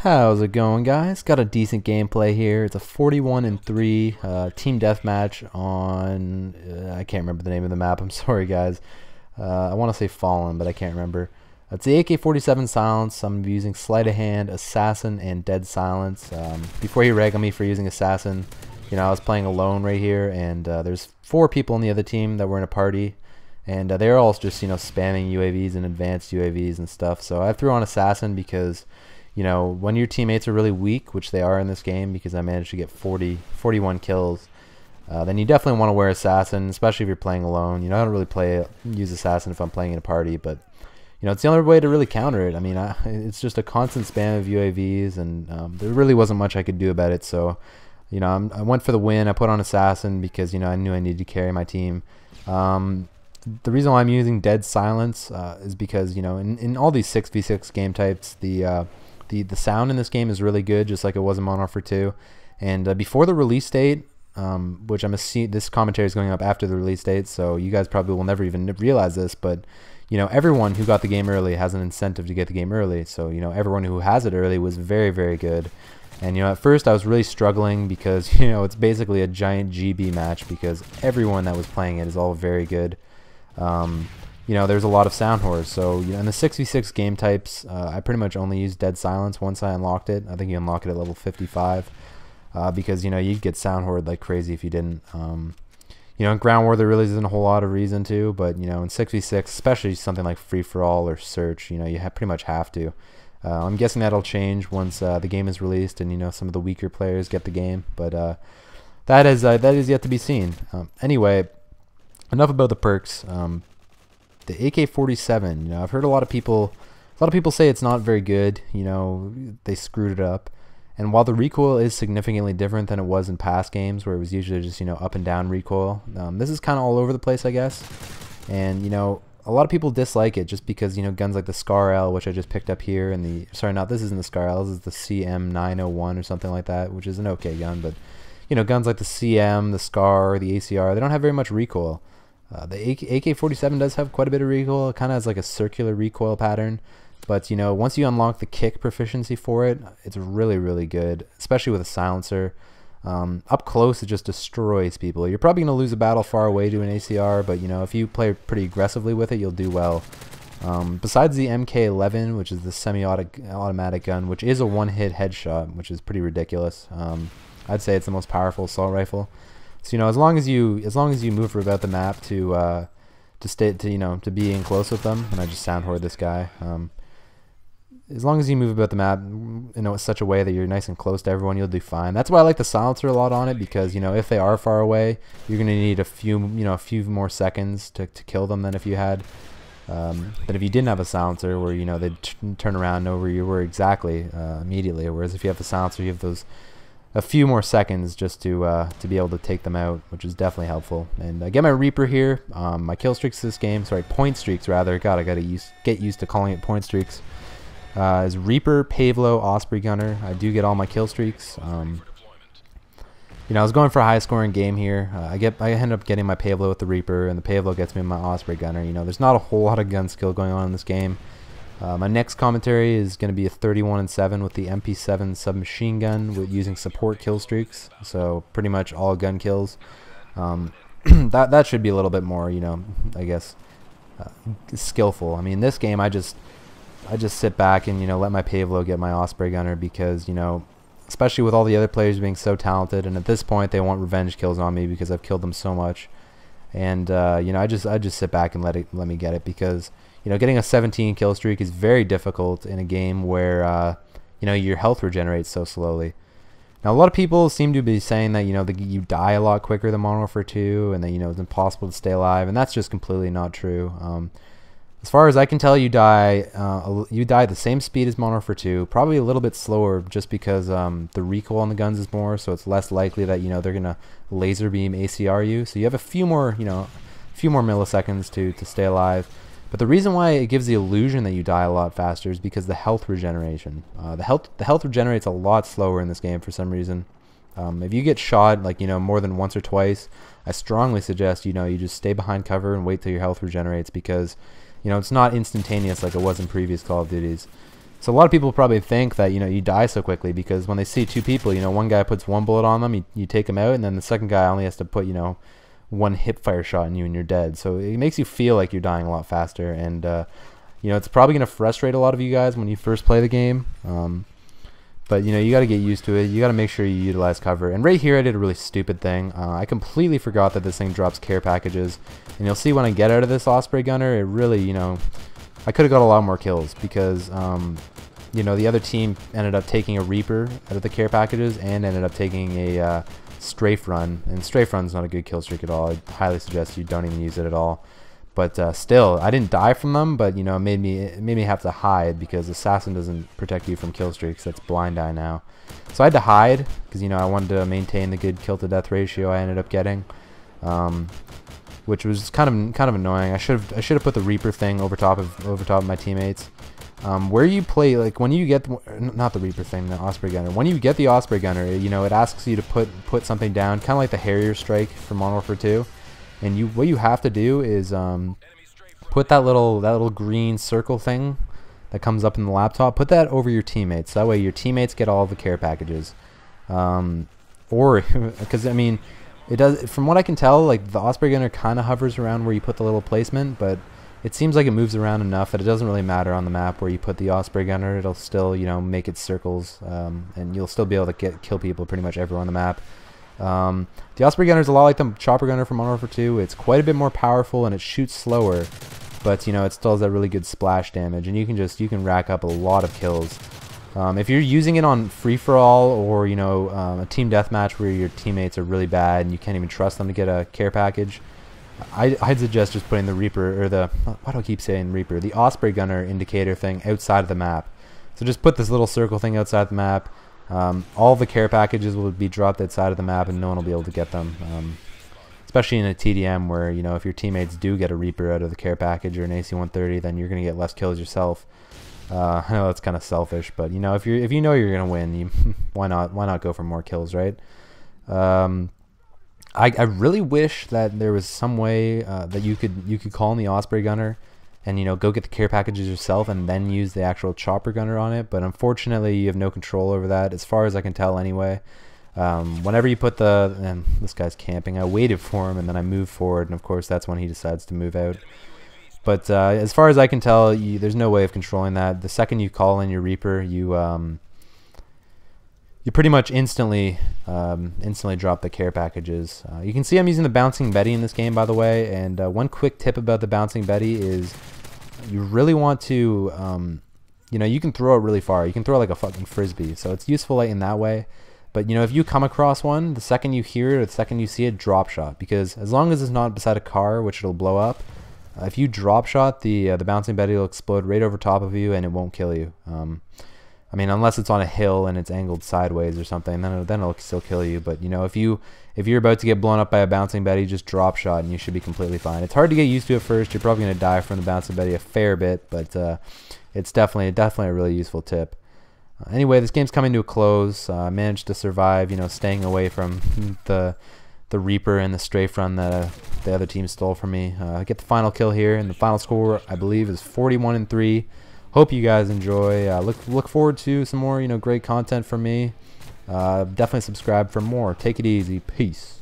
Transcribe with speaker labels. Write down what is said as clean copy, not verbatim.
Speaker 1: How's it going, guys? Got a decent gameplay here. It's a 41-3 team deathmatch on I can't remember the name of the map. I'm sorry, guys. I want to say Fallen, but I can't remember. It's the AK-47 Silence. I'm using Sleight of Hand, Assassin, and Dead Silence. Before you rag on me for using Assassin, I was playing alone right here, and there's 4 people on the other team that were in a party, and they're all just spamming UAVs and advanced UAVs and stuff. So I threw on Assassin because when your teammates are really weak, which they are in this game, because I managed to get 41 kills, then you definitely want to wear Assassin, especially if you're playing alone. I don't really use Assassin if I'm playing in a party, but it's the only way to really counter it. I mean, it's just a constant spam of UAVs, and there really wasn't much I could do about it. So, I went for the win. I put on Assassin because I knew I needed to carry my team. The reason why I'm using Dead Silence is because in all these 6v6 game types, the sound in this game is really good, just like it was in Modern Warfare 2. And before the release date, which I'm assuming this commentary is going up after the release date, so you guys probably will never even realize this, but everyone who got the game early has an incentive to get the game early. So everyone who has it early was very, very good. And at first I was really struggling because it's basically a giant GB match because everyone that was playing it is all very good. There's a lot of sound whores. So in the 6v6 game types, I pretty much only used Dead Silence once I unlocked it. I think you unlock it at level 55 because you'd get sound horde like crazy if you didn't. In Ground War there really isn't a whole lot of reason to, but in 6v6, especially something like Free for All or Search, you pretty much have to. I'm guessing that'll change once the game is released and some of the weaker players get the game, but that is yet to be seen. Anyway, enough about the perks. The AK-47, I've heard a lot of people say it's not very good. They screwed it up. And while the recoil is significantly different than it was in past games, where it was usually just up and down recoil, this is kind of all over the place, I guess. And a lot of people dislike it just because guns like the Scar L, which I just picked up here, and this isn't the Scar L, this is the CM901 or something like that, which is an okay gun, but guns like the CM, the Scar, the ACR, they don't have very much recoil. The AK-47 does have quite a bit of recoil. It kind of has like a circular recoil pattern. But, once you unlock the kick proficiency for it, it's really, really good, especially with a silencer. Up close, it just destroys people. You're probably going to lose a battle far away to an ACR, but, if you play pretty aggressively with it, you'll do well. Besides the MK11, which is the semi-automatic gun, which is a one-hit headshot, which is pretty ridiculous. I'd say it's the most powerful assault rifle. So as long as you move about the map to be in close with them, and I just sound horde this guy. As long as you move about the map in such a way that you're nice and close to everyone, you'll do fine. That's why I like the silencer a lot on it, because if they are far away, you're gonna need a few more seconds to kill them than if you had than if you didn't have a silencer, where they'd turn around, know where you were exactly immediately. Whereas if you have the silencer, you have a few more seconds just to be able to take them out, which is definitely helpful. And I get my Reaper here. My kill streaks this game, sorry, point streaks rather. God, I gotta get used to calling it point streaks. Is Reaper, Pavlo, Osprey Gunner. I do get all my kill streaks. I was going for a high scoring game here. I end up getting my Pavlo with the Reaper, and the Pavlo gets me my Osprey Gunner. There's not a whole lot of gun skill going on in this game. My next commentary is going to be a 31-7 with the MP7 submachine gun with using support kill streaks, so pretty much all gun kills. That should be a little bit more, I guess, skillful. I mean, this game I just sit back and let my Pavlo get my Osprey Gunner because especially with all the other players being so talented, and at this point they want revenge kills on me because I've killed them so much, and I just sit back and let me get it because. Getting a 17 kill streak is very difficult in a game where, your health regenerates so slowly. Now, a lot of people seem to be saying that, you die a lot quicker than Modern Warfare 2 and that, it's impossible to stay alive, and that's just completely not true. As far as I can tell, you die the same speed as Modern Warfare 2, probably a little bit slower just because the recoil on the guns is more, so it's less likely that, they're going to laser beam ACR you. So you have a few more milliseconds to stay alive. But the reason why it gives the illusion that you die a lot faster is because the health regeneration. The health regenerates a lot slower in this game for some reason. If you get shot more than once or twice, I strongly suggest you just stay behind cover and wait till your health regenerates because it's not instantaneous like it was in previous Call of Duties. So a lot of people probably think that, you know, you die so quickly because when they see two people, you know, one guy puts one bullet on them, you take them out, and then the second guy only has to put, you know, one hip fire shot in you and you're dead. So it makes you feel like you're dying a lot faster, and you know, it's probably going to frustrate a lot of you guys when you first play the game. But you know, you got to get used to it. You got to make sure you utilize cover. And right here I did a really stupid thing. I completely forgot that this thing drops care packages, and you'll see when I get out of this Osprey Gunner, it really, you know, I could have got a lot more kills because you know, the other team ended up taking a Reaper out of the care packages and ended up taking a strafe run, and strafe run's not a good kill streak at all. I highly suggest you don't even use it at all. But still, I didn't die from them, but you know, it made me have to hide because Assassin doesn't protect you from kill streaks. That's blind eye now. So I had to hide because, you know, I wanted to maintain the good kill to death ratio I ended up getting, which was kind of annoying. I should have put the Reaper thing over top of my teammates. Where you play, like when you get not the Reaper thing, the Osprey Gunner. When you get the Osprey Gunner, you know, it asks you to put something down, kind of like the Harrier Strike from Modern Warfare 2. And what you have to do is put that little green circle thing that comes up in the laptop. Put that over your teammates. That way your teammates get all the care packages. Or because I mean, it does. From what I can tell, like the Osprey Gunner kind of hovers around where you put the little placement, but it seems like it moves around enough that it doesn't really matter on the map where you put the Osprey Gunner. It'll still, you know, make its circles, and you'll still be able to kill people pretty much everywhere on the map. The Osprey Gunner is a lot like the Chopper Gunner from Modern Warfare 2. It's quite a bit more powerful and it shoots slower, but you know, it still has that really good splash damage, and you can rack up a lot of kills. If you're using it on free-for-all or, you know, a team deathmatch where your teammates are really bad and you can't even trust them to get a care package, I'd suggest just putting the Reaper, or the, why do I keep saying Reaper, the Osprey Gunner indicator thing outside of the map. So just put this little circle thing outside the map. All the care packages will be dropped outside of the map and no one will be able to get them. Especially in a TDM where, you know, if your teammates do get a Reaper out of the care package or an AC-130, then you're going to get less kills yourself. I know that's kind of selfish, but you know, if you know you're going to win, why not go for more kills, right? I really wish that there was some way that you could call in the Osprey Gunner and, you know, go get the care packages yourself and then use the actual Chopper Gunner on it, but unfortunately you have no control over that, as far as I can tell anyway. Whenever you put and this guy's camping, I waited for him and then I moved forward, and of course that's when he decides to move out. But as far as I can tell, there's no way of controlling that. The second you call in your Reaper, you pretty much instantly drop the care packages. You can see I'm using the Bouncing Betty in this game, by the way, and one quick tip about the Bouncing Betty is you really want to, you know, you can throw it really far. You can throw it like a fucking frisbee, so it's useful in that way. But you know, if you come across one, the second you hear it, or the second you see it, drop shot, because as long as it's not beside a car, which it'll blow up, if you drop shot, the Bouncing Betty will explode right over top of you and it won't kill you. I mean, unless it's on a hill and it's angled sideways or something, then it'll still kill you. But you know, if you're about to get blown up by a Bouncing Betty, just drop shot and you should be completely fine. It's hard to get used to at first. You're probably gonna die from the Bouncing Betty a fair bit, but it's definitely a really useful tip. Anyway, this game's coming to a close. I managed to survive, you know, staying away from the Reaper and the strafe run that the other team stole from me. I get the final kill here, and the final score, I believe, is 41-3. Hope you guys enjoy. Look forward to some more, you know, great content from me. Definitely subscribe for more. Take it easy. Peace.